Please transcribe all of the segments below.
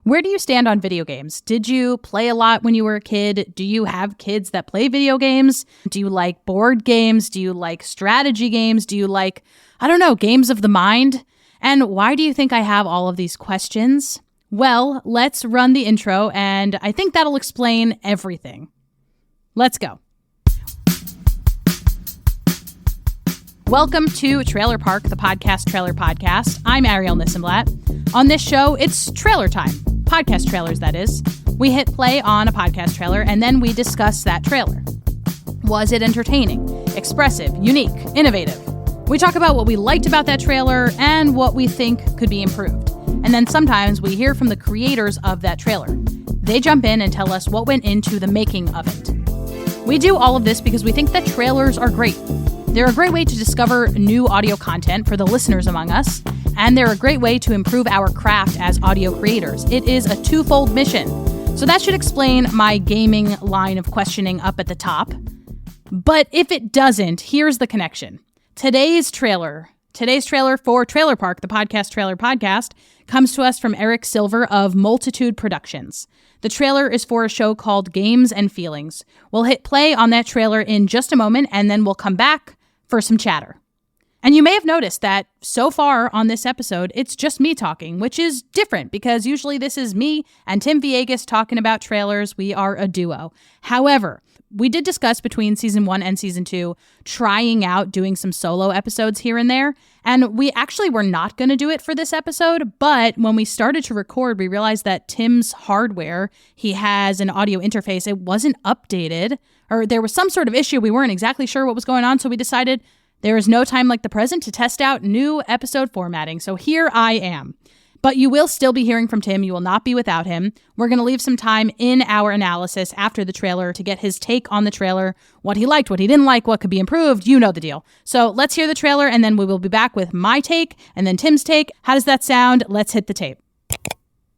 Where do you stand on video games? Did you play a lot when you were a kid? Do you have kids that play video games? Do you like board games? Do you like strategy games? Do you like, games of the mind? And why do you think I have all of these questions? Well, let's run the intro, and I think that'll explain everything. Let's go. Welcome to Trailer Park, the podcast trailer podcast. I'm Arielle Nissenblatt. On this show, it's trailer time. Podcast trailers, that is. We hit play on a podcast trailer, and then we discuss that trailer. Was it entertaining, expressive, unique, innovative? We talk about what we liked about that trailer and what we think could be improved. And then sometimes we hear from the creators of that trailer. They jump in and tell us what went into the making of it. We do all of this because we think that trailers are great. They're a great way to discover new audio content for the listeners among us, and they're a great way to improve our craft as audio creators. It is a twofold mission. So that should explain my gaming line of questioning up at the top. But if it doesn't, here's the connection. Today's trailer for Trailer Park, the podcast trailer podcast, comes to us from Eric Silver of Multitude Productions. The trailer is for a show called Games and Feelings. We'll hit play on that trailer in just a moment, and then we'll come back for some chatter. And you may have noticed that so far on this episode, it's just me talking, which is different because usually this is me and Tim Villegas talking about trailers. We are a duo. However, we did discuss between season 1 and season 2 trying out doing some solo episodes here and there. And we actually were not going to do it for this episode. But when we started to record, we realized that Tim's hardware, he has an audio interface. It wasn't updated, or there was some sort of issue. We weren't exactly sure what was going on. So we decided there is no time like the present to test out new episode formatting. So here I am. But you will still be hearing from Tim. You will not be without him. We're going to leave some time in our analysis after the trailer to get his take on the trailer, what he liked, what he didn't like, what could be improved. You know the deal. So let's hear the trailer, and then we will be back with my take and then Tim's take. How does that sound? Let's hit the tape.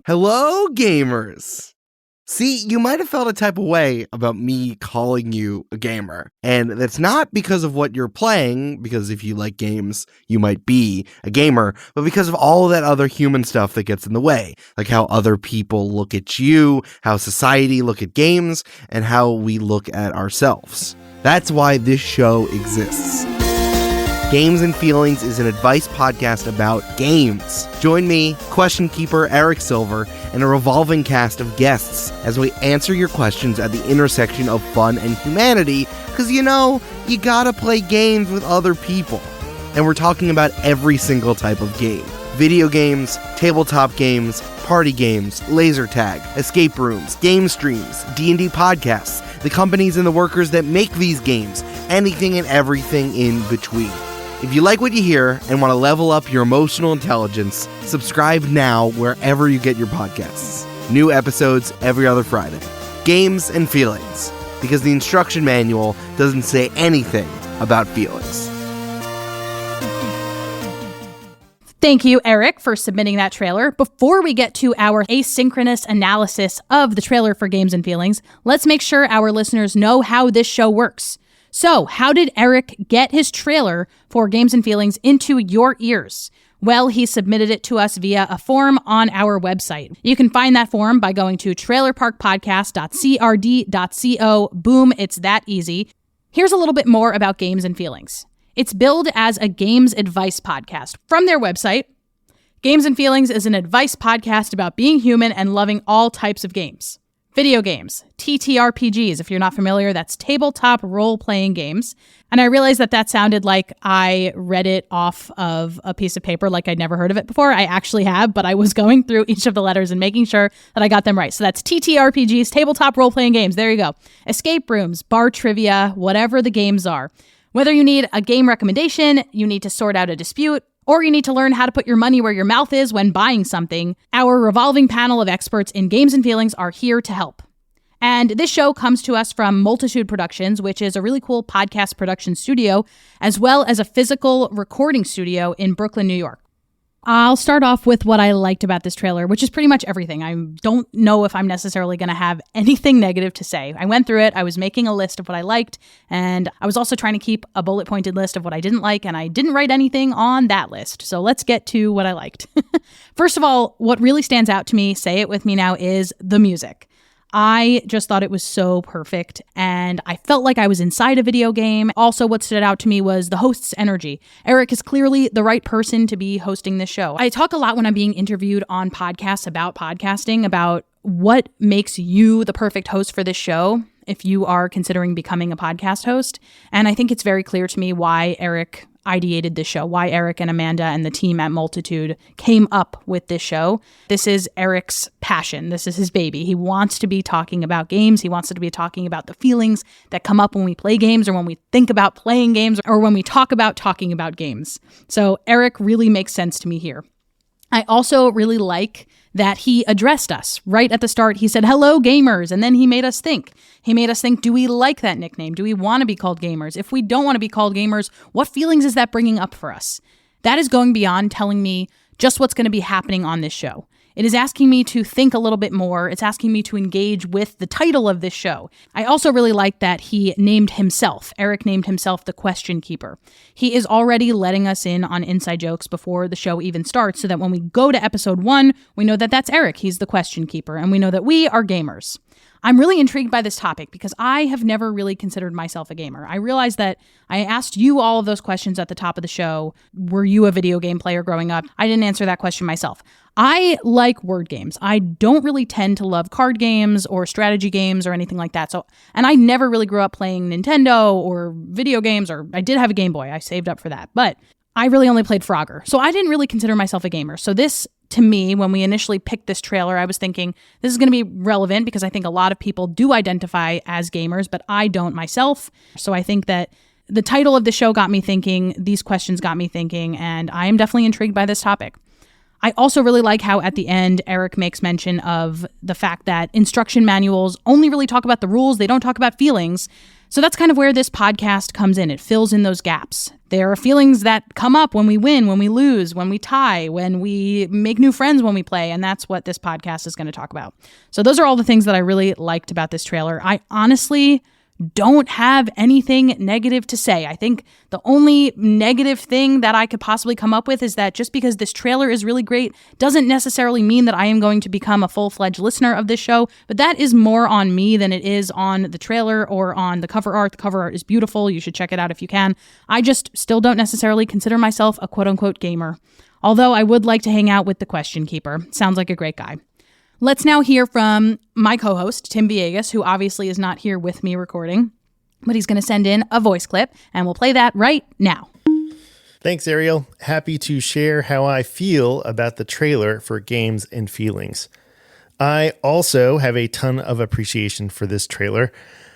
Hello, gamers. See, you might have felt a type of way about me calling you a gamer. And that's not because of what you're playing, because if you like games, you might be a gamer, but because of all of that other human stuff that gets in the way, like how other people look at you, how society look at games, and how we look at ourselves. That's why this show exists. Games and Feelings is an advice podcast about games. Join me, question keeper Eric Silver, and a revolving cast of guests as we answer your questions at the intersection of fun and humanity, because you gotta play games with other people. And we're talking about every single type of game. Video games, tabletop games, party games, laser tag, escape rooms, game streams, D&D podcasts, the companies and the workers that make these games, anything and everything in between. If you like what you hear and want to level up your emotional intelligence, subscribe now wherever you get your podcasts. New episodes every other Friday. Games and Feelings, because the instruction manual doesn't say anything about feelings. Thank you, Eric, for submitting that trailer. Before we get to our asynchronous analysis of the trailer for Games and Feelings, let's make sure our listeners know how this show works. So, how did Eric get his trailer for Games and Feelings into your ears? Well, he submitted it to us via a form on our website. You can find that form by going to trailerparkpodcast.crd.co. Boom, it's that easy. Here's a little bit more about Games and Feelings. It's billed as a games advice podcast. From their website, Games and Feelings is an advice podcast about being human and loving all types of games. Video games, TTRPGs, if you're not familiar, that's tabletop role-playing games. And I realized that sounded like I read it off of a piece of paper like I'd never heard of it before. I actually have, but I was going through each of the letters and making sure that I got them right. So that's TTRPGs, tabletop role-playing games. There you go. Escape rooms, bar trivia, whatever the games are. Whether you need a game recommendation, you need to sort out a dispute, or you need to learn how to put your money where your mouth is when buying something, our revolving panel of experts in Games and Feelings are here to help. And this show comes to us from Multitude Productions, which is a really cool podcast production studio, as well as a physical recording studio in Brooklyn, New York. I'll start off with what I liked about this trailer, which is pretty much everything. I don't know if I'm necessarily going to have anything negative to say. I went through it. I was making a list of what I liked, and I was also trying to keep a bullet pointed list of what I didn't like, and I didn't write anything on that list. So let's get to what I liked. First of all, what really stands out to me, say it with me now, is the music. I just thought it was so perfect, and I felt like I was inside a video game. Also, what stood out to me was the host's energy. Eric is clearly the right person to be hosting this show. I talk a lot when I'm being interviewed on podcasts about podcasting, about what makes you the perfect host for this show if you are considering becoming a podcast host. And I think it's very clear to me why Eric ideated this show, why Eric and Amanda and the team at Multitude came up with this show. This is Eric's passion. This is his baby. He wants to be talking about games. He wants to be talking about the feelings that come up when we play games, or when we think about playing games, or when we talk about talking about games. So Eric really makes sense to me here. I also really like that he addressed us right at the start. He said, "Hello, gamers." And then he made us think. He made us think, do we like that nickname? Do we want to be called gamers? If we don't want to be called gamers, what feelings is that bringing up for us? That is going beyond telling me just what's going to be happening on this show. It is asking me to think a little bit more. It's asking me to engage with the title of this show. I also really like that he named himself. Eric named himself the Question Keeper. He is already letting us in on inside jokes before the show even starts, so that when we go to episode 1, we know that that's Eric. He's the Question Keeper, and we know that we are gamers. I'm really intrigued by this topic because I have never really considered myself a gamer. I realized that I asked you all of those questions at the top of the show. Were you a video game player growing up? I didn't answer that question myself. I like word games. I don't really tend to love card games or strategy games or anything like that. And I never really grew up playing Nintendo or video games, or I did have a Game Boy. I saved up for that, but I really only played Frogger. So I didn't really consider myself a gamer. So this, to me, when we initially picked this trailer, I was thinking this is going to be relevant because I think a lot of people do identify as gamers, but I don't myself. So I think that the title of the show got me thinking, these questions got me thinking, and I am definitely intrigued by this topic. I also really like how at the end, Eric makes mention of the fact that instruction manuals only really talk about the rules. They don't talk about feelings. So that's kind of where this podcast comes in. It fills in those gaps. There are feelings that come up when we win, when we lose, when we tie, when we make new friends when we play. And that's what this podcast is going to talk about. So those are all the things that I really liked about this trailer. I honestly don't have anything negative to say. I think the only negative thing that I could possibly come up with is that just because this trailer is really great doesn't necessarily mean that I am going to become a full-fledged listener of this show, but that is more on me than it is on the trailer or on the cover art. The cover art is beautiful. You should check it out if you can. I just still don't necessarily consider myself a quote-unquote gamer, although I would like to hang out with the Question Keeper. Sounds like a great guy. Let's now hear from my co-host, Tim Villegas, who obviously is not here with me recording, but he's going to send in a voice clip, and we'll play that right now. Thanks, Arielle. Happy to share how I feel about the trailer for Games and Feelings. I also have a ton of appreciation for this trailer.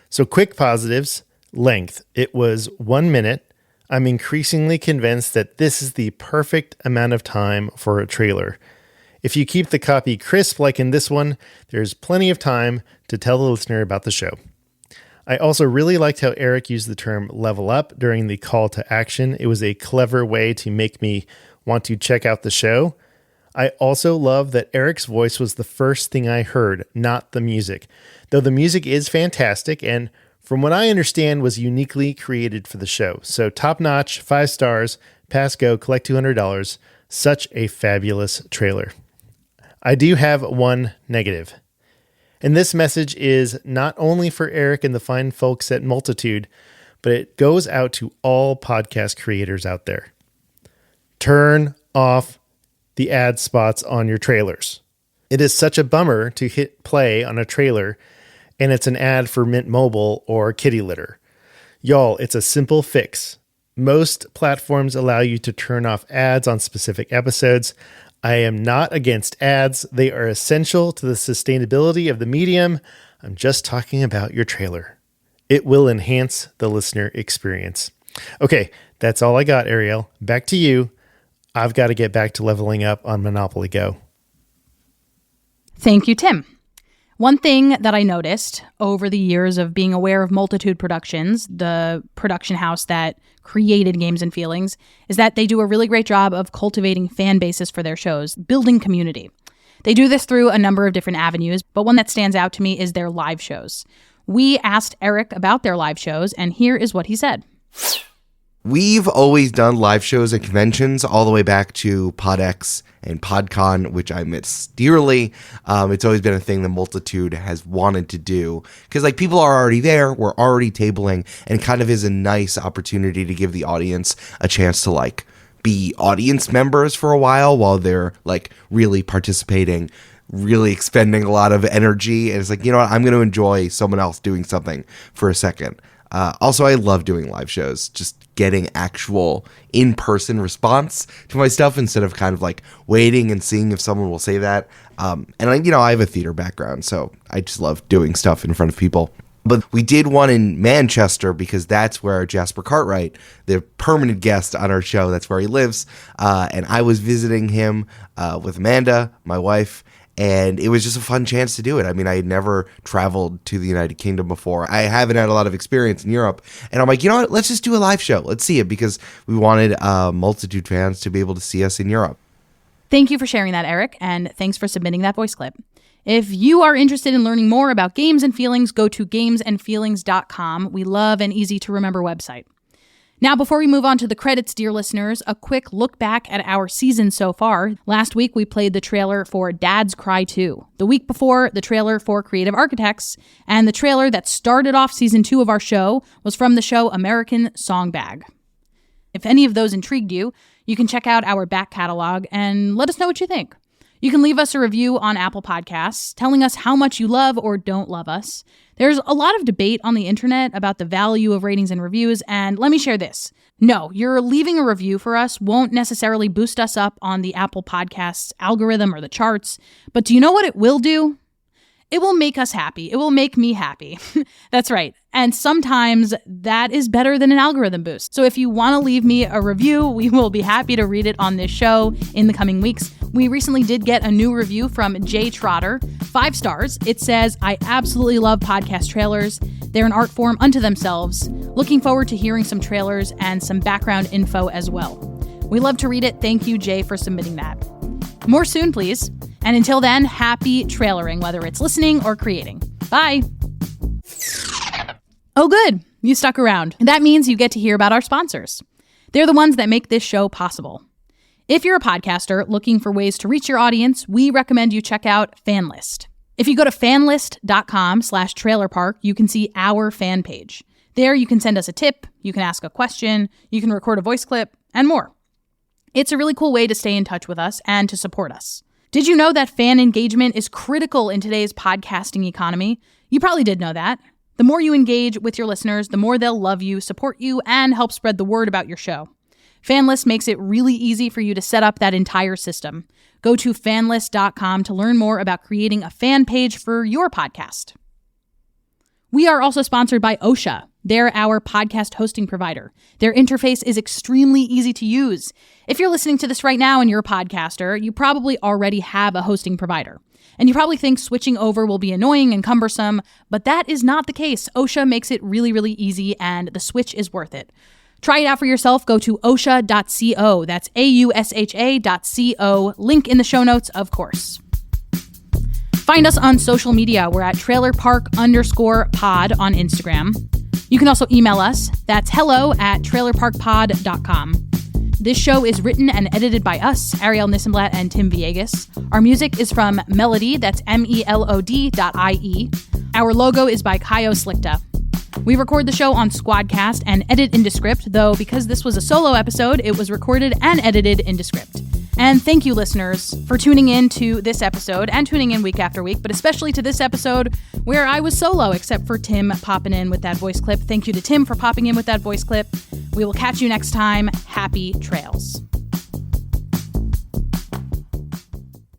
So quick positives, length. It was 1 minute. I'm increasingly convinced that this is the perfect amount of time for a trailer. If you keep the copy crisp like in this one, there's plenty of time to tell the listener about the show. I also really liked how Eric used the term level up during the call to action. It was a clever way to make me want to check out the show. I also love that Eric's voice was the first thing I heard, not the music. Though the music is fantastic and, from what I understand, was uniquely created for the show. So top notch, 5 stars, pass go, collect $200. Such a fabulous trailer. I do have one negative. And this message is not only for Eric and the fine folks at Multitude, but it goes out to all podcast creators out there. Turn off the ad spots on your trailers. It is such a bummer to hit play on a trailer and it's an ad for Mint Mobile or Kitty Litter. Y'all, it's a simple fix. Most platforms allow you to turn off ads on specific episodes. I am not against ads. They are essential to the sustainability of the medium. I'm just talking about your trailer. It will enhance the listener experience. Okay, that's all I got, Arielle. Back to you. I've got to get back to leveling up on Monopoly Go. Thank you, Tim. One thing that I noticed over the years of being aware of Multitude Productions, the production house that created Games and Feelings, is that they do a really great job of cultivating fan bases for their shows, building community. They do this through a number of different avenues, but one that stands out to me is their live shows. We asked Eric about their live shows, and here is what he said. We've always done live shows at conventions all the way back to PodX and PodCon, which I miss dearly. It's always been a thing the Multitude has wanted to do because like people are already there, we're already tabling, and kind of is a nice opportunity to give the audience a chance to like be audience members for a while they're like really participating, really expending a lot of energy. And it's like, you know what, I'm going to enjoy someone else doing something for a second. Also, I love doing live shows, just getting actual in-person response to my stuff instead of kind of like waiting and seeing if someone will say that. And I have a theater background, so I just love doing stuff in front of people. But we did one in Manchester because that's where Jasper Cartwright, the permanent guest on our show, that's where he lives. And I was visiting him with Amanda, my wife, and it was just a fun chance to do it. I mean, I had never traveled to the United Kingdom before. I haven't had a lot of experience in Europe. And I'm like, you know what? Let's just do a live show. Let's see it because we wanted Multitude fans to be able to see us in Europe. Thank you for sharing that, Eric, and thanks for submitting that voice clip. If you are interested in learning more about Games and Feelings, go to gamesandfeelings.com. We love an easy-to-remember website. Now, before we move on to the credits, dear listeners, a quick look back at our season so far. Last week, we played the trailer for Dad's Cry 2. The week before, the trailer for Creative Architects. And the trailer that started off season 2 of our show was from the show American Songbag. If any of those intrigued you, you can check out our back catalog and let us know what you think. You can leave us a review on Apple Podcasts, telling us how much you love or don't love us. There's a lot of debate on the internet about the value of ratings and reviews, and let me share this. No, your leaving a review for us won't necessarily boost us up on the Apple Podcasts algorithm or the charts, but do you know what it will do? It will make us happy. It will make me happy. That's right. And sometimes that is better than an algorithm boost. So if you want to leave me a review, we will be happy to read it on this show in the coming weeks. We recently did get a new review from Jay Trotter, 5 stars. It says, I absolutely love podcast trailers. They're an art form unto themselves. Looking forward to hearing some trailers and some background info as well. We love to read it. Thank you, Jay, for submitting that. More soon, please. And until then, happy trailering, whether it's listening or creating. Bye. Oh, good. You stuck around. That means you get to hear about our sponsors. They're the ones that make this show possible. If you're a podcaster looking for ways to reach your audience, we recommend you check out FanList. If you go to fanlist.com/trailerpark, you can see our fan page. There you can send us a tip, you can ask a question, you can record a voice clip, and more. It's a really cool way to stay in touch with us and to support us. Did you know that fan engagement is critical in today's podcasting economy? You probably did know that. The more you engage with your listeners, the more they'll love you, support you, and help spread the word about your show. FanList makes it really easy for you to set up that entire system. Go to fanlist.com to learn more about creating a fan page for your podcast. We are also sponsored by OSHA. They're our podcast hosting provider. Their interface is extremely easy to use. If you're listening to this right now and you're a podcaster, you probably already have a hosting provider. And you probably think switching over will be annoying and cumbersome, but that is not the case. OSHA makes it really, really easy, and the switch is worth it. Try it out for yourself. Go to osha.co. That's AUSHA.co. Link in the show notes, of course. Find us on social media. We're at trailerpark_pod on Instagram. You can also email us. That's hello@trailerparkpod.com. This show is written and edited by us, Arielle Nissenblatt and Tim Villegas. Our music is from Melody, that's MELOD.IE. Our logo is by Kaio Slikta. We record the show on Squadcast and edit in Descript, though because this was a solo episode, it was recorded and edited in Descript. And thank you, listeners, for tuning in to this episode and tuning in week after week, but especially to this episode where I was solo, except for Tim popping in with that voice clip. Thank you to Tim for popping in with that voice clip. We will catch you next time. Happy trails.